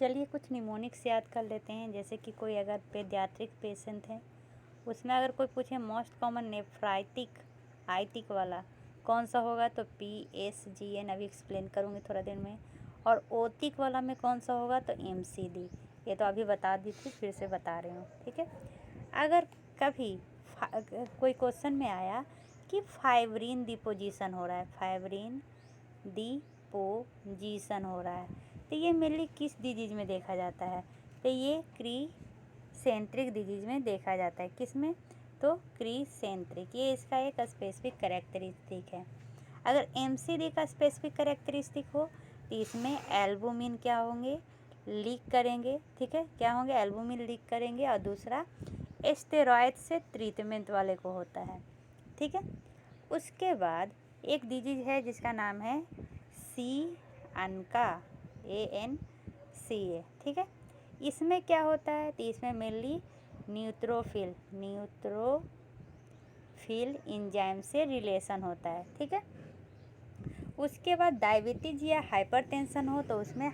चलिए कुछ निमोनिक्स याद कर लेते हैं। जैसे कि कोई अगर पेडियाट्रिक पेशेंट है, उसमें अगर कोई पूछे मोस्ट कॉमन नेफ्राइटिक आइटिक वाला कौन सा होगा, तो PSGN अभी एक्सप्लेन करूँगी थोड़ा देर में। और ओटिक वाला में कौन सा होगा, तो MCD। ये तो अभी बता दी थी, फिर से बता रही हूँ, ठीक है। अगर कभी कोई क्वेश्चन में आया कि फाइब्रिन डिपोजिशन हो रहा है, फाइब्रिन डिपोजिशन हो रहा है, तो ये मेनली किस डिजीज में देखा जाता है, तो ये क्रीसेंट्रिक डिजीज में देखा जाता है। किस में, तो क्रीसेंट्रिक। ये इसका एक स्पेसिफिक कैरेक्टरिस्टिक है। अगर MCD का स्पेसिफिक कैरेक्टरिस्टिक हो तो इसमें एल्बुमिन क्या होंगे, लीक करेंगे, ठीक है, क्या होंगे, एल्बुमिन लीक करेंगे। और दूसरा स्टेरॉयड से ट्रीटमेंट वाले को होता है, ठीक है। उसके बाद एक डिजीज है जिसका नाम है ANCA, ANCA, ठीक है। इसमें क्या होता है, तो इसमें मेनली न्यूट्रोफिल एंजाइम से रिलेशन होता है, ठीक है। उसके बाद डायबिटीज या हाइपरटेंशन हो तो उसमें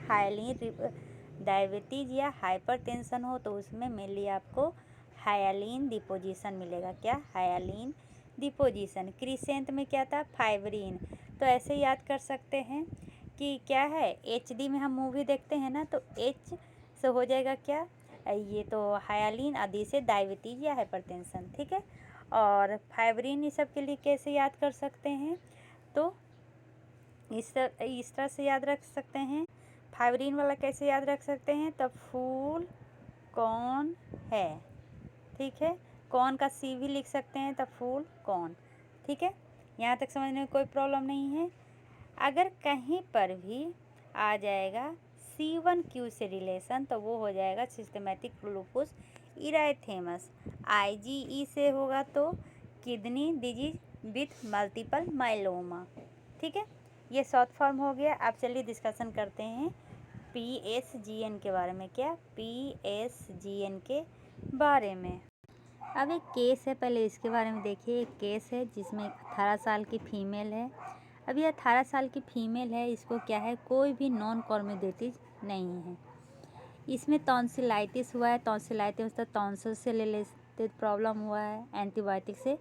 डायबिटीज या हाइपरटेंशन हो तो उसमें मेनली आपको हायालिन डिपोजिशन मिलेगा। क्या, हायालिन डिपोजिशन। क्रीसेंट में क्या था, फाइब्रिन। तो ऐसे याद कर सकते हैं कि क्या है, HD में हम मूवी देखते हैं ना, तो H से हो जाएगा क्या, ये तो हायालिन, आदि से डायबिटीज या हाइपरटेंशन, ठीक है। और फाइब्रिन ये सब के लिए कैसे याद कर सकते हैं, तो इस तरह से याद रख सकते हैं। फाइब्रिन वाला कैसे याद रख सकते हैं, तो फूल कौन है, ठीक है, कौन का C भी लिख सकते हैं, तो फूल कौन, ठीक है। यहाँ तक समझने में कोई प्रॉब्लम नहीं है। अगर कहीं पर भी आ जाएगा C1Q से रिलेशन, तो वो हो जाएगा सिस्टमेटिक लूपुस इराइथेमस। IgE से होगा तो kidney disease with multiple myeloma, ठीक है। ये शॉर्ट फॉर्म हो गया। अब चलिए डिस्कशन करते हैं PSGN के बारे में। क्या, PSGN के बारे में। अब एक केस है, पहले इसके बारे में देखिए। एक केस है जिसमें 18 साल की फीमेल है। अब ये 18 साल की फीमेल है, इसको क्या है, कोई भी नॉन कॉर्मोडेटिज नहीं है। इसमें टॉन्सिलाइटिस हुआ है, टॉन्सिलाइटिस मतलब टॉन्सिल से रिलेटेड प्रॉब्लम हुआ है। एंटीबायोटिक से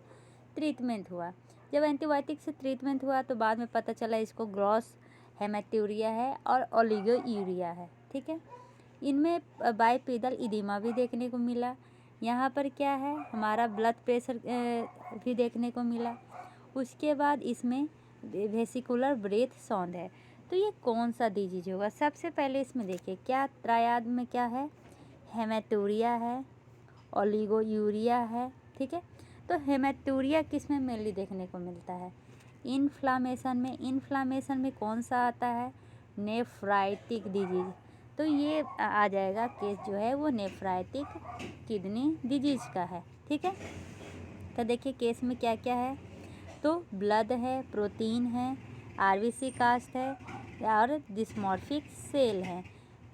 ट्रीटमेंट हुआ। जब एंटीबायोटिक से ट्रीटमेंट हुआ तो बाद में पता चला इसको ग्रॉस हेमेटूरिया है और ओलिगोयूरिया है, ठीक है। इनमें बाइपेडल इडिमा भी देखने को मिला। यहाँ पर क्या है, हमारा ब्लड प्रेशर भी देखने को मिला। उसके बाद इसमें वेसिकुलर ब्रेथ साउंड है। तो ये कौन सा डिजीज होगा, सबसे पहले इसमें देखिए क्या ट्रायड में क्या है, हेमेटूरिया है, ओलिगोयूरिया है, ठीक है। तो हेमेटूरिया किस में मेनली देखने को मिलता है, इन्फ्लामेशन में। इन्फ्लामेशन में कौन सा आता है, नेफ्राइटिक डिजीज। तो ये आ जाएगा केस जो है वो नेफ्राइटिक किडनी डिजीज का है, ठीक है। तो देखिए केस में क्या क्या है, तो ब्लड है, प्रोटीन है, RBC कास्ट है और डिस्मॉर्फिक सेल है।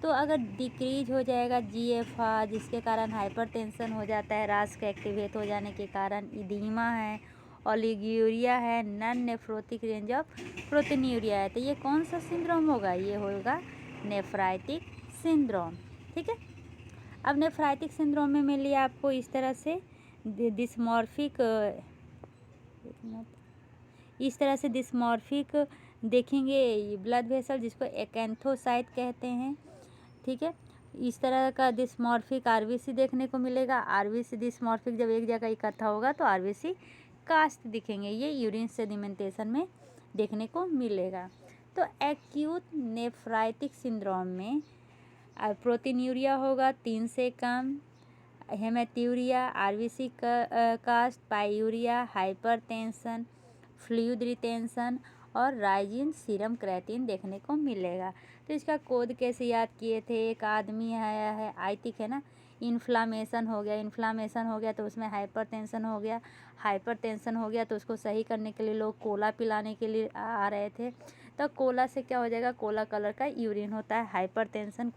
तो अगर डिक्रीज हो जाएगा GFR, जिसके कारण हाइपरटेंशन हो जाता है, रास के एक्टिवेट हो जाने के कारण इडीमा है, ओलिगोयूरिया है, non nephrotic range of proteinuria है। तो ये कौन सा सिंड्रोम होगा, ये होगा नेफ्राइटिक सिंड्रोम, ठीक है। अब नेफ्राइटिक सिंड्रोम में मिली आपको इस तरह से डिस्मॉर्फिक, इस तरह से डिस्मॉर्फिक देखेंगे ब्लड वेसल, जिसको एकैंथोसाइट कहते हैं, ठीक है। इस तरह का डिस्मॉर्फिक RBC देखने को मिलेगा। RBC डिस्मॉर्फिक जब एक जगह इकट्ठा होगा तो RBC कास्ट दिखेंगे। ये यूरिन सेडिमेंटेशन में देखने को मिलेगा। तो एक्यूट नेफ्राइटिक सिंड्रोम में प्रोटीनूरिया होगा 3 से कम, hematuria, RBC cast, pyuria, hypertension, fluid retention और राइजिंग सीरम क्रेटिन देखने को मिलेगा। तो इसका कोड कैसे याद किए थे, एक आदमी आया है आइटिक है ना, इन्फ्लामेशन हो गया तो उसमें हाइपरटेंशन हो गया तो उसको सही करने के लिए लोग कोला पिलाने के लिए आ रहे थे। तो कोला से क्या हो जाएगा, कोला कलर का यूरिन होता है। हाइपरटेंशन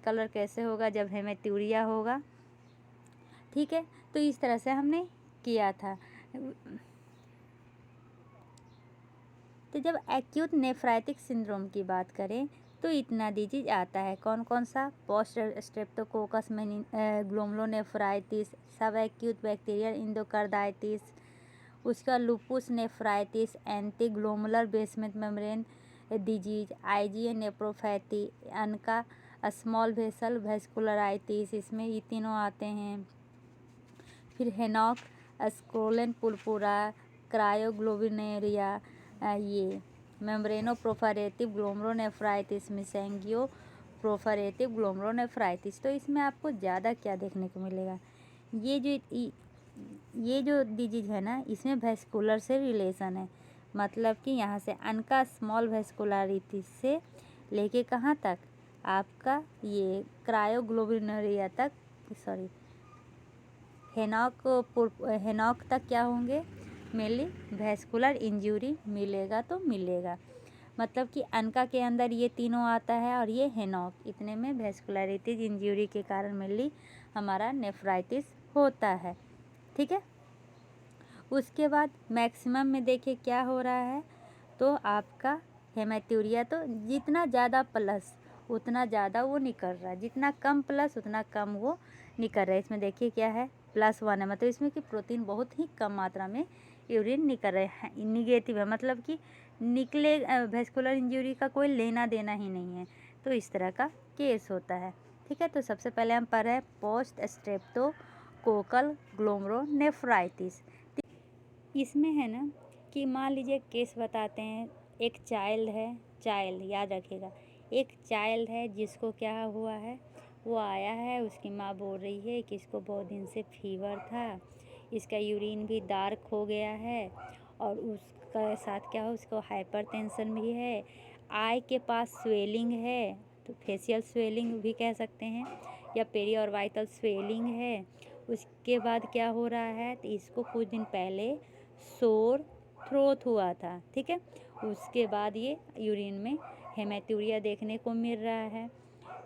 कलर कैसे होगा, जब हेमेट्यूरिया होगा, ठीक है। तो इस तरह से हमने किया था। तो जब एक्यूट नेफ्राइटिक सिंड्रोम की बात करें तो इतना डिजीज आता है। कौन कौन सा? Post streptococcus glomerulonephritis, subacute bacterial endocarditis, उसका lupus nephritis, antiglomerular basement membrane disease, IgA nephropathy, ANCA small vessel vasculitis, इसमें ये तीनों आते हैं। फिर हेनॉक स्क्रोलेन पुरपुरा, क्रायोग्लोबिनेरिया, ये मेम्ब्रेनोप्रोफरेटिव ग्लोमेरुलोनेफ्राइटिस, मिसेंगियो प्रोफरेटिव ग्लोमेरुलोनेफ्राइटिस। तो इसमें आपको ज़्यादा क्या देखने को मिलेगा? ये जो डिजीज है ना, इसमें वेस्कुलर से रिलेशन है, मतलब कि यहाँ से अनका स्मॉल वेस्कुलरिटिस से लेके कहाँ तक, आपका ये क्रायोग्लोबिनेरिया तक, सॉरी हेनॉक तक क्या होंगे? मेनली वेस्कुलर इंजरी मिलेगा तो मिलेगा, मतलब कि अनका के अंदर ये तीनों आता है और ये हेनॉक, इतने में वेस्कुलरिटीज इंजरी के कारण मेनली हमारा नेफ्राइटिस होता है। ठीक है, उसके बाद मैक्सिमम में देखिए क्या हो रहा है, तो आपका हेमेटूरिया, तो जितना ज़्यादा प्लस उतना ज़्यादा वो निकल रहा है, जितना कम प्लस उतना कम वो निकल रहा है। इसमें देखिए क्या है, +1 है, मतलब इसमें कि प्रोटीन बहुत ही कम मात्रा में यूरिन निकल रहे हैं। निगेटिव है, मतलब कि निकले वेस्कुलर इंजरी का कोई लेना देना ही नहीं है, तो इस तरह का केस होता है। ठीक है, तो सबसे पहले हम पढ़ रहे हैं पोस्ट स्ट्रेप्टोकोकल ग्लोमेरुलोनेफ्राइटिस। इसमें है ना कि मान लीजिए केस बताते हैं, एक चाइल्ड है, चाइल्ड याद रखिएगा, एक चाइल्ड है जिसको क्या हुआ है, वो आया है, उसकी माँ बोल रही है कि इसको बहुत दिन से फीवर था, इसका यूरिन भी डार्क हो गया है और उसका साथ क्या हो, उसको हाइपरटेंशन भी है, आई के पास स्वेलिंग है, तो फेशियल स्वेलिंग भी कह सकते हैं, या पेरिऑर्बिटल स्वेलिंग है। उसके बाद क्या हो रहा है, तो इसको कुछ दिन पहले सोर थ्रोट हुआ था। ठीक है, उसके बाद ये यूरिन में हेमेटूरिया देखने को मिल रहा है।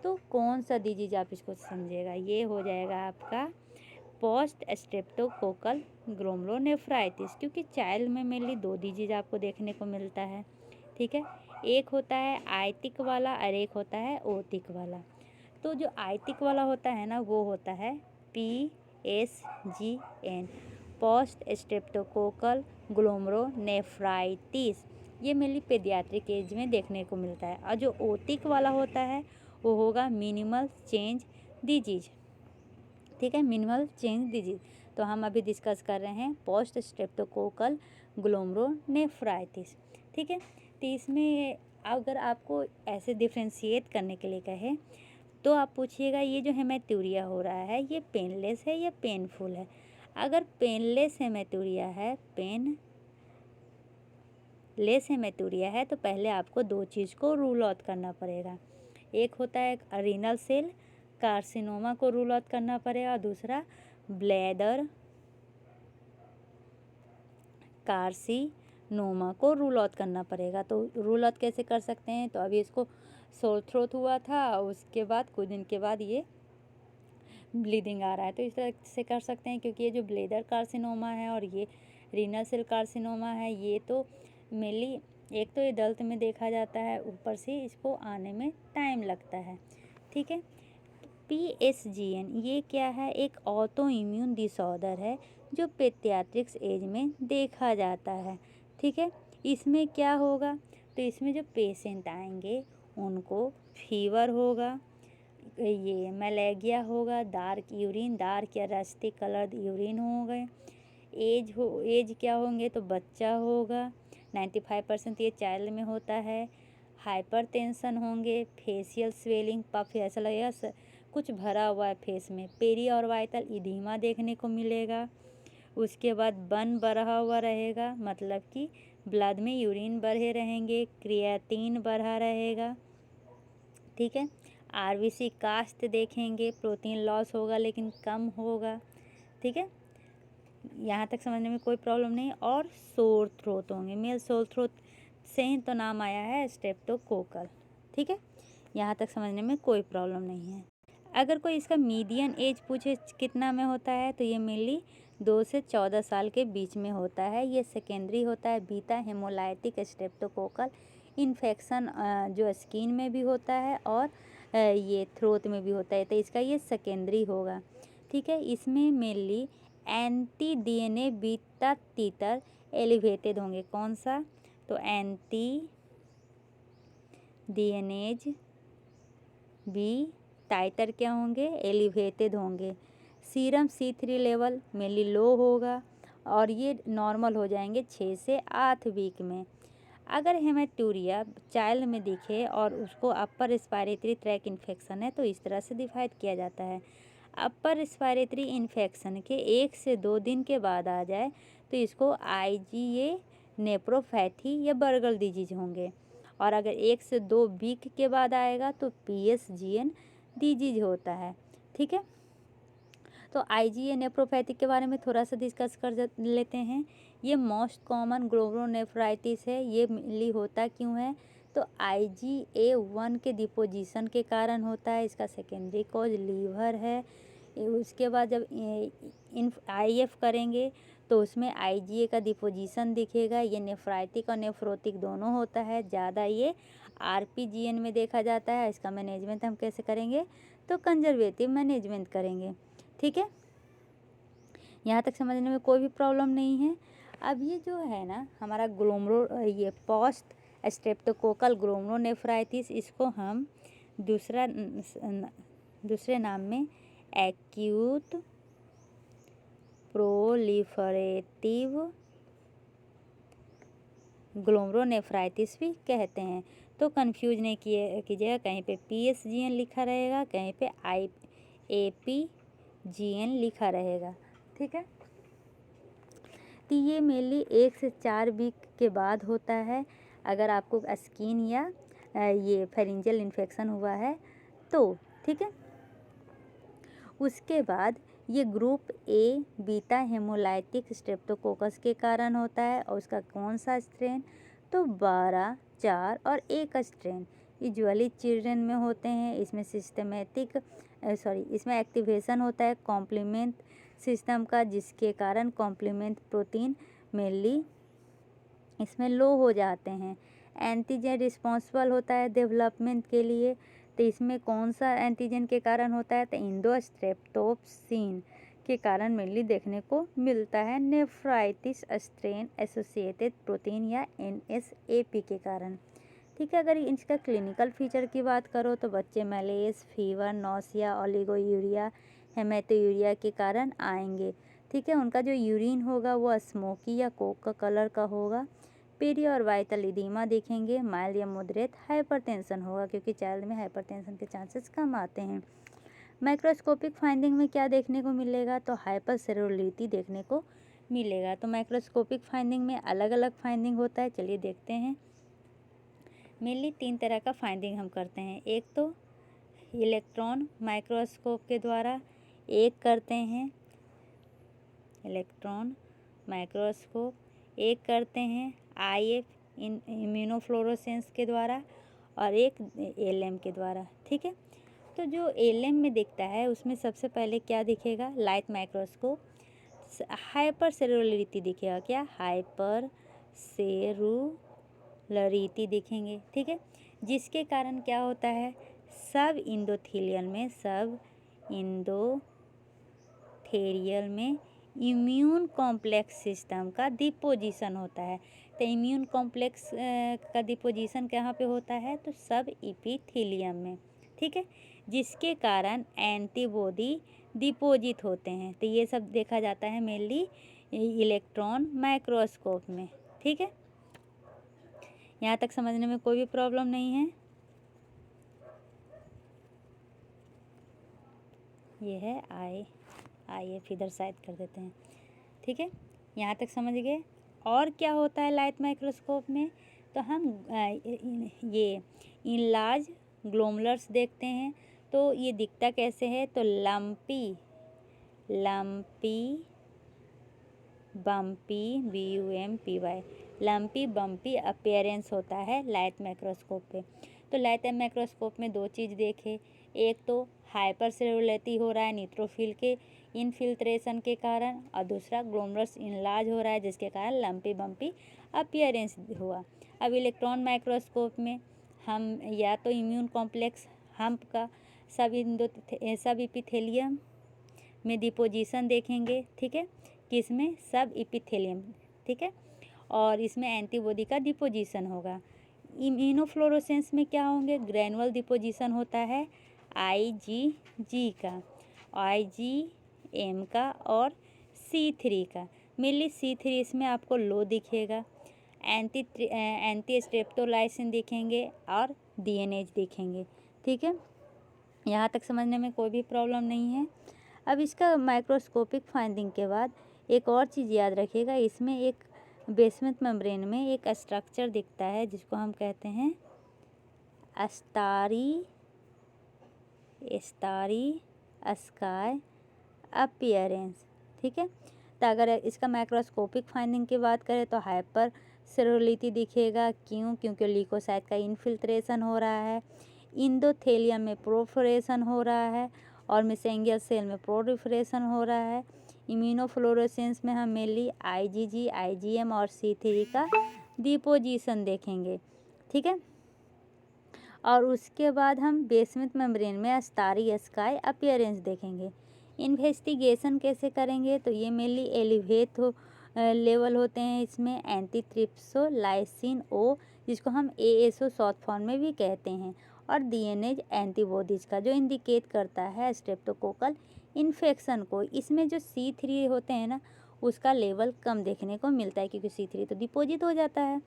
तो कौन सा डिजीज आप इसको समझेगा, ये हो जाएगा आपका पोस्ट स्ट्रेप्टोकोकल ग्लोमेरुलोनेफ्राइटिस, क्योंकि चाइल्ड में मेनली 2 डिजीज आपको देखने को मिलता है। ठीक है, एक होता है आइटिक वाला और एक होता है ओटिक वाला। तो जो आइटिक वाला होता है ना, वो होता है PSGN, पोस्ट स्ट्रेप्टोकोकल ग्लोमेरुलोनेफ्राइटिस, ये मेनली पेडियाट्रिक एज में देखने को मिलता है। और जो ओटिक वाला होता है वो होगा मिनिमल चेंज डिजीज। ठीक है, मिनिमल चेंज डिजीज। तो हम अभी डिस्कस कर रहे हैं पोस्ट स्ट्रेप्टोकोकल ग्लोमेरुलोनेफ्राइटिस। ठीक है, तो इसमें अगर आपको ऐसे डिफ्रेंशिएट करने के लिए कहे तो आप पूछिएगा ये जो हेमेटूरिया हो रहा है ये पेनलेस है या पेनफुल है। अगर पेनलेस हेमेटूरिया है, पेनलेस हेमेटूरिया है, तो पहले आपको 2 चीज़ को रूल आउट करना पड़ेगा। एक होता है रीनल सेल कार्सिनोमा को रूल आउट करना पड़ेगा, दूसरा ब्लैडर कार्सिनोमा को रूल आउट करना पड़ेगा। तो रूल आउट कैसे कर सकते हैं, तो अभी इसको सोर थ्रोट हुआ था, उसके बाद कुछ दिन के बाद ये ब्लीडिंग आ रहा है, तो इस तरह से कर सकते हैं। क्योंकि ये जो ब्लैडर कार्सिनोमा है और ये रीनल सेल कार्सिनोमा है, ये तो मेनली एक तो एडल्ट में देखा जाता है, ऊपर से इसको आने में टाइम लगता है। ठीक है, PSGN ये क्या है, एक ऑटो इम्यून डिसऑर्डर है जो पेडियाट्रिक्स एज में देखा जाता है। ठीक है, इसमें क्या होगा, तो इसमें जो पेशेंट आएंगे उनको फीवर होगा, ये मलेरिया होगा, डार्क यूरिन, डार्क या रस्टी कलर्ड यूरिन हो गए, एज क्या होंगे, तो बच्चा होगा, 95% ये चाइल्ड में होता है, हाइपरटेंशन होंगे, फेशियल स्वेलिंग, पफ ऐसा लगेगा कुछ भरा हुआ है फेस में, पेरिऑर्बिटल इदीमा देखने को मिलेगा। उसके बाद बन बढ़ा हुआ रहेगा, मतलब कि ब्लड में यूरिन बढ़े रहेंगे, क्रिएटिन बढ़ा रहेगा। ठीक है, RBC कास्ट देखेंगे, प्रोटीन लॉस होगा लेकिन कम होगा। ठीक है, यहाँ तक समझने में कोई प्रॉब्लम नहीं। और सोर थ्रोट होंगे, मेल सोर थ्रोट से ही तो नाम आया है स्ट्रेप्टोकोकल। ठीक है, यहाँ तक समझने में कोई प्रॉब्लम नहीं है। अगर कोई इसका मीडियन एज पूछे कितना में होता है, तो ये मेनली 2 से 14 साल के बीच में होता है। ये सेकेंडरी होता है बीटा हेमोलाइटिक स्ट्रेप्टोकोकल इन्फेक्शन जो स्किन में भी होता है और ये थ्रोट में भी होता है, तो इसका ये सेकेंडरी होगा। ठीक है, इसमें mainly anti DNA beta Teeter elevated होंगे। कौन सा? तो एंटी डीएनएज बी टाइटर क्या होंगे? एलिवेटेड होंगे। सीरम C3 लेवल मेनली लो होगा और ये नॉर्मल हो जाएंगे 6 से 8 वीक में। अगर हेमेटूरिया चाइल्ड में दिखे और उसको अपर रेस्पिरेटरी ट्रैक इन्फेक्शन है तो इस तरह से डिवाइड किया जाता है। अपर रेस्पिरेटरी इन्फेक्शन के 1 से 2 दिन के बाद आ जाए तो इसको IgA नेफ्रोपैथी या बर्गर डिजीज होंगे, और अगर 1 से 2 वीक के बाद आएगा तो PSGN डिजीज होता है। ठीक है, तो IgA नेफ्रोपैथी के बारे में थोड़ा सा डिस्कस कर लेते हैं। ये मोस्ट कॉमन ग्लोमेरुलोनेफ्राइटिस है। ये मेनली होता क्यों है? तो IgA1 के डिपोजिशन के कारण होता है। इसका सेकेंडरी कॉज लीवर है। उसके बाद जब IF करेंगे तो उसमें IgA का डिपोजिशन दिखेगा। ये नेफ्राइटिक और नेफ्रोटिक दोनों होता है। ज़्यादा ये RPGN में देखा जाता है। इसका मैनेजमेंट हम कैसे करेंगे? तो कंजर्वेटिव मैनेजमेंट करेंगे। ठीक है, यहाँ तक समझने में कोई भी प्रॉब्लम नहीं है। अब ये जो है ना हमारा ये पोस्ट स्ट्रेप्टोकोकल ग्लोमेरुलोनेफ्राइटिस, इसको हम दूसरे नाम में एक्यूट प्रोलिफरेटिव ग्लोमेरुलोनेफ्राइटिस भी कहते हैं। तो कंफ्यूज नहीं कीजिएगा, कहीं पे PSGN लिखा रहेगा, कहीं पे APGN लिखा रहेगा। ठीक है, तो ये मेनली 1 से 4 वीक के बाद होता है। अगर आपको स्किन या ये फेरिंजियल इन्फेक्शन हुआ है तो। ठीक है, उसके बाद ये group A beta haemolytic streptococcus के कारण होता है। और उसका कौन सा स्ट्रेन? तो 12, 4 और 1 स्ट्रेन यूजुअली चिल्ड्रन में होते हैं। इसमें इसमें एक्टिवेशन होता है कॉम्प्लीमेंट सिस्टम का, जिसके कारण कॉम्प्लीमेंट प्रोटीन मेनली इसमें लो हो जाते हैं। एंटीजन रिस्पॉन्सिबल होता है डेवलपमेंट के लिए। तो इसमें कौन सा एंटीजन के कारण होता है? तो इंडोस्ट्रेप्टोप्सिन के कारण मेनली देखने को मिलता है। नेफ्राइटिस स्ट्रेन एसोसिएटेड प्रोटीन या NSAP के कारण। ठीक है, अगर इसका क्लिनिकल फीचर की बात करो तो बच्चे मलेरिया, फीवर, नौसिया, ओलिगोयूरिया, हेमेटोयूरिया के कारण आएंगे। ठीक है, उनका जो यूरिन होगा वो स्मोकी या कोक का कलर का होगा। पेरी और वाइटल इदीमा देखेंगे। माइल्ड या मॉडरेट हाइपरटेंशन होगा, क्योंकि चाइल्ड में हाइपरटेंशन के चांसेस कम आते हैं। माइक्रोस्कोपिक फाइंडिंग में क्या देखने को मिलेगा? तो हाइपरसेलुलरिटी देखने को मिलेगा। तो माइक्रोस्कोपिक फाइंडिंग में अलग अलग फाइंडिंग होता है, चलिए देखते हैं। मेनली 3 तरह का फाइंडिंग हम करते हैं। एक तो इलेक्ट्रॉन माइक्रोस्कोप के द्वारा, एक करते हैं इलेक्ट्रॉन माइक्रोस्कोप, एक करते हैं IF इम्यूनोफ्लोरोसेंस के द्वारा, और एक LM के द्वारा। ठीक है, तो जो LM में दिखता है उसमें सबसे पहले क्या दिखेगा? लाइट माइक्रोस्कोप हाइपर सेलुलरिटी दिखेगा। क्या? हाइपर सेलुलरिटी दिखेंगे। ठीक है, जिसके कारण क्या होता है? सब इंडोथेलियल में इम्यून कॉम्प्लेक्स सिस्टम का डिपोजिशन होता है। तो इम्यून कॉम्प्लेक्स का डिपोजिशन कहाँ पे होता है? तो सब एपिथेलियम में। ठीक है, जिसके कारण एंटीबॉडी डिपोजिट होते हैं। तो ये सब देखा जाता है मेनली इलेक्ट्रॉन माइक्रोस्कोप में। ठीक है, यहाँ तक समझने में कोई भी प्रॉब्लम नहीं है। ये है IF इधर साइड कर देते हैं। ठीक है, यहाँ तक समझ गए। और क्या होता है लाइट माइक्रोस्कोप में? तो हम ये इनलार्ज ग्लोमेरुलस देखते हैं। तो ये दिखता कैसे है? तो lumpy bumpy BUMPY lumpy bumpy appearance होता है लाइट माइक्रोस्कोप पे। तो लाइट माइक्रोस्कोप में 2 चीज़ देखे। एक तो हाइपर सेलुलरिटी हो रहा है न्यूट्रोफिल के इनफिल्ट्रेशन के कारण, और दूसरा ग्लोमेरुलस इनलार्ज हो रहा है जिसके कारण लम्पी बम्पी अपीयरेंस हुआ। अब इलेक्ट्रॉन माइक्रोस्कोप में हम या तो इम्यून कॉम्प्लेक्स हम्प का सब एपिथेलियम में डिपोजिशन देखेंगे, ठीक है, किसमें सब एपिथेलियम, ठीक है, और इसमें एंटीबॉडी का डिपोजिशन होगा। इम्यूनोफ्लोरोसेंस में क्या होंगे, ग्रैनुअल डिपोजिशन होता है IgG का, IgM का और C3 का। मेनली C3 इसमें आपको लो दिखेगा। एंटी स्ट्रेप्टोलाइसिन दिखेंगे और DNase दिखेंगे, ठीक है। यहाँ तक समझने में कोई भी प्रॉब्लम नहीं है। अब इसका माइक्रोस्कोपिक फाइंडिंग के बाद एक और चीज़ याद रखिएगा, इसमें एक बेसमेंट मेम्ब्रेन में एक स्ट्रक्चर दिखता है जिसको हम कहते हैं स्टारी स्काई अपीयरेंस, ठीक है। तो अगर इसका माइक्रोस्कोपिक फाइंडिंग की बात करें तो हाइपर सेरुलरिटी दिखेगा। क्यों? क्योंकि ल्यूकोसाइट का इनफिल्ट्रेशन हो रहा है, इंडोथेलियम में प्रोफोरेशन हो रहा है और मेसेंजियल सेल में प्रोलिफरेशन हो रहा है। इम्यूनोफ्लोरोसेंस में हम मेनली IgG, IgM और C3 का डिपोजिशन देखेंगे, ठीक है। और उसके बाद हम बेसमेंट मेम्ब्रेन में स्टारी स्काई अपीयरेंस देखेंगे। इन्वेस्टिगेशन कैसे करेंगे, तो ये मेनली एलिवेट लेवल होते हैं इसमें एंटीट्रिप्सोलाइसिन O, जिसको हम ASO शॉर्ट फॉर्म में भी कहते हैं, और DNase एंटीबॉडीज़ का, जो इंडिकेट करता है स्ट्रेप्टोकोकल इन्फेक्शन को। इसमें जो C3 होते हैं ना, उसका लेवल कम देखने को मिलता है क्योंकि C3 तो डिपोजिट हो जाता है।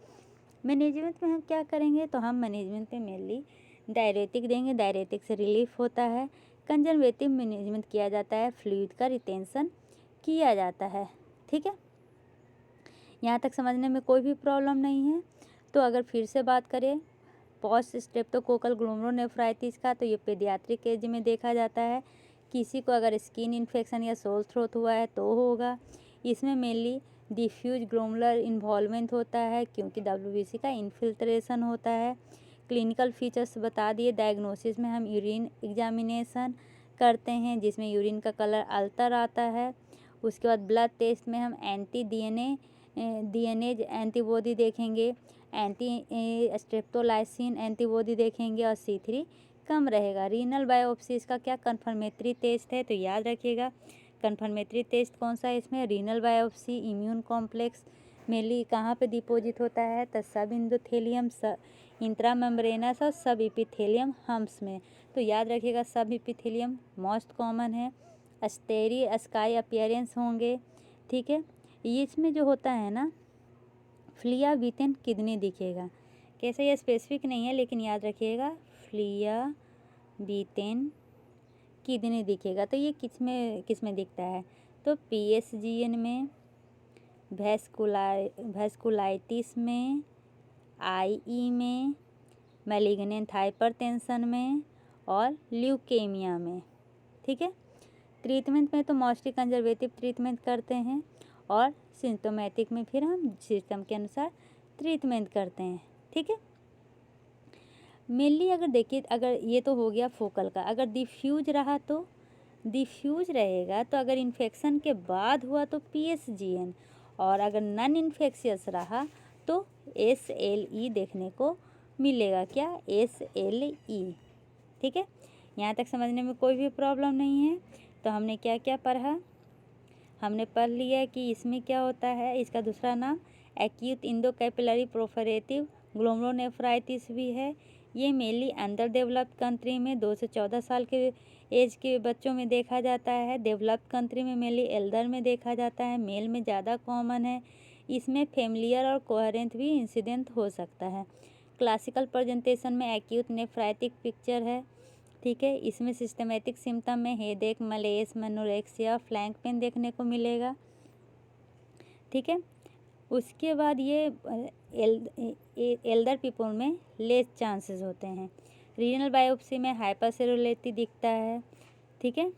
मैनेजमेंट में हम क्या करेंगे, तो हम मैनेजमेंट में मेनली डायरेटिक देंगे, डायरेटिक से रिलीफ होता है। कंजर्वेटिव मैनेजमेंट किया जाता है, फ्लूइड का रिटेंशन किया जाता है, ठीक है। यहाँ तक समझने में कोई भी प्रॉब्लम नहीं है। तो अगर फिर से बात करें पोस्ट स्ट्रेप्टोकोकल ग्लोमेरुलोनेफ्राइटिस का, तो ये पेडियाट्रिक एज में देखा जाता है। किसी को अगर स्किन इन्फेक्शन या सोल थ्रोट हुआ है तो होगा। इसमें मेनली डिफ्यूज ग्लोमुलर इन्वॉल्वमेंट होता है क्योंकि WBC का इन्फिल्ट्रेशन होता है। क्लिनिकल फीचर्स बता दिए। डायग्नोसिस में हम यूरिन एग्जामिनेशन करते हैं जिसमें यूरिन का कलर अल्टर आता है। उसके बाद ब्लड टेस्ट में हम DNase एंटीबॉडी देखेंगे, एंटी स्ट्रेप्टोलाइसिन एंटीबॉडी देखेंगे और C3 कम रहेगा। रीनल बायोप्सी इसका क्या कन्फर्मेटरी टेस्ट है, तो याद रखिएगा कन्फर्मेटरी टेस्ट कौन सा है इसमें, renal biopsy. Immune complex mainly कहाँ पे डिपोजिट होता है, तो सब इंडोथेलियम, इंट्रामेम्ब्रेनस और सब एपिथेलियम हम्प्स में। तो याद रखिएगा सब एपिथेलियम मोस्ट कॉमन है। स्टेरी स्काई अपीयरेंस होंगे, ठीक है। ये इसमें जो होता है ना फ्लिया बीटेन किडनी दिखेगा। कैसे, ये स्पेसिफिक नहीं है लेकिन याद रखिएगा फ्लिया बीटेन किडनी दिखेगा। तो ये किस में दिखता है, तो PSGN में, वैस्कुलाइटिस में, IE में, मैलिग्नेंट हाइपरटेंशन में और ल्यूकेमिया में, ठीक है। ट्रीटमेंट में तो मोस्टली कंजर्वेटिव ट्रीटमेंट करते हैं और सिम्टोमेटिक में फिर हम सिस्टम के अनुसार ट्रीटमेंट करते हैं, ठीक है। मेनली अगर देखिए, अगर ये तो हो गया फोकल का, अगर डिफ्यूज रहा तो डिफ्यूज रहेगा, तो अगर इन्फेक्शन के बाद हुआ तो PSGN, और अगर नॉन इन्फेक्शियस रहा तो SLE देखने को मिलेगा। क्या, SLE, ठीक है। यहाँ तक समझने में कोई भी प्रॉब्लम नहीं है। तो हमने क्या क्या पढ़ा, हमने पढ़ लिया कि इसमें क्या होता है, इसका दूसरा नाम एक्यूट इंडोकैपिलरी प्रोफरेटिव ग्लोमेरुलोनेफ्राइटिस भी है। ये मेनली अंडर डेवलप्ड कंट्री में 2 से 14 साल के एज के बच्चों में देखा जाता है। डेवलप्ड कंट्री में मेनली एल्डर में देखा जाता है, मेल में ज़्यादा कॉमन है। इसमें फेमिलियर और कोहेरेंट भी इंसिडेंट हो सकता है। क्लासिकल प्रेजेंटेशन में एक्यूट नेफ्राइटिक पिक्चर है, ठीक है। इसमें सिस्टमेटिक सिम्टम में हेडेक, मलेस, मेनोरेक्सिया, फ्लैंक पेन देखने को मिलेगा, ठीक है। उसके बाद ये एल्डर पीपल में लेस चांसेस होते हैं। रीनल बायोप्सी में हाइपरसेलुलरिटी दिखता है, ठीक है।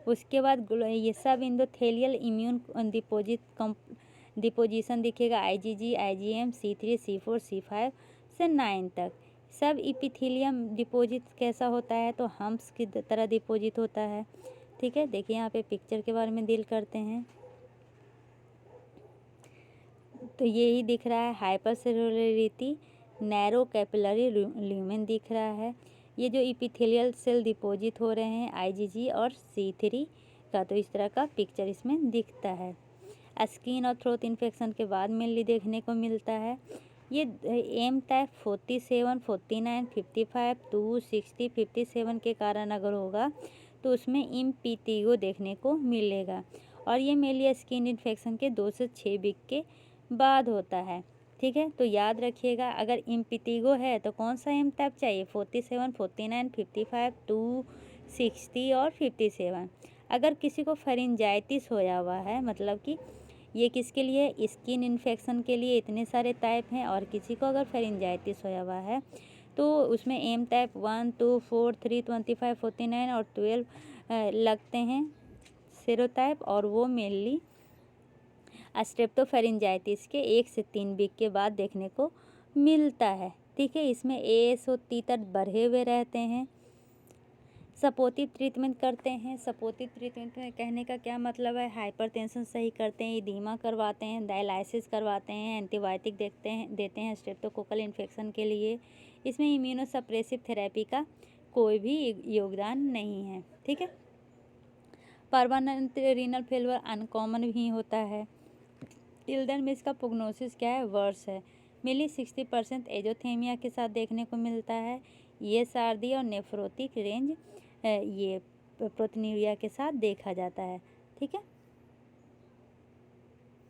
उसके बाद ये सब इंडोथेलियल इम्यून डिपोजिशन दिखेगा, IgG, IgM, C3, C4, C5 से 9 तक। सब इपिथेलियम डिपोजिट कैसा होता है, तो हम्प्स की तरह डिपोजिट होता है, ठीक है। देखिए यहाँ पे पिक्चर के बारे में डील करते हैं। तो यही दिख रहा है हाइपरसेलुलरिटी नैरो कैपिलरी ल्यूमेन दिख रहा है। ये जो इपिथेलियल सेल डिपॉजिट हो रहे हैं IgG और C3 का, तो इस तरह का पिक्चर इसमें दिखता है। स्किन और थ्रोट इन्फेक्शन के बाद मेनली देखने को मिलता है। ये एम टाइप 47, 49, 55, 2, 60, 57 के कारण अगर होगा तो उसमें इम्पिटिगो देखने को मिलेगा, और ये मेनली स्किन इन्फेक्शन के 2 से 6 वीक के बाद होता है। ठीक है, तो याद रखिएगा, अगर इम्पिटिगो है तो कौन सा एम टाइप चाहिए, 47, 49, 55, 2, 60 और 57। अगर किसी को फेरिंजाइटिस होया हुआ है, मतलब कि ये किसके लिए, स्किन इन्फेक्शन के लिए इतने सारे टाइप हैं, और किसी को अगर फेरिंजाइटिस होया हुआ है तो उसमें एम टाइप 1, 2, 4, 3, 25, 49 और 12 लगते हैं सेरोटाइप, और वो मेनली स्ट्रेप्टोफेरिंजाइटिस के 1 से 3 वीक के बाद देखने को मिलता है। ठीक है, इसमें एएस और तीतर बढ़े हुए रहते हैं। सपोर्टिव ट्रीटमेंट करते हैं। सपोर्टिव ट्रीटमेंट में कहने का क्या मतलब है, हाइपरटेंशन सही करते हैं, एडिमा करवाते हैं, डायलिसिस करवाते हैं, एंटीबायोटिक देते हैं स्ट्रेप्टोकोकल इन्फेक्शन के लिए। इसमें इम्यूनोसप्रेसिव थेरेपी का कोई भी योगदान नहीं है। ठीक है, परमानेंट रीनल फेलियर अनकॉमन भी होता है। टिल्डन में इसका प्रोग्नोसिस क्या है, वर्स है। मेनली 60% एजोथेमिया के साथ देखने को मिलता है। ये सर्दी और नेफ्रोटिक रेंज ये प्रोटीनुरिया के साथ देखा जाता है। ठीक है।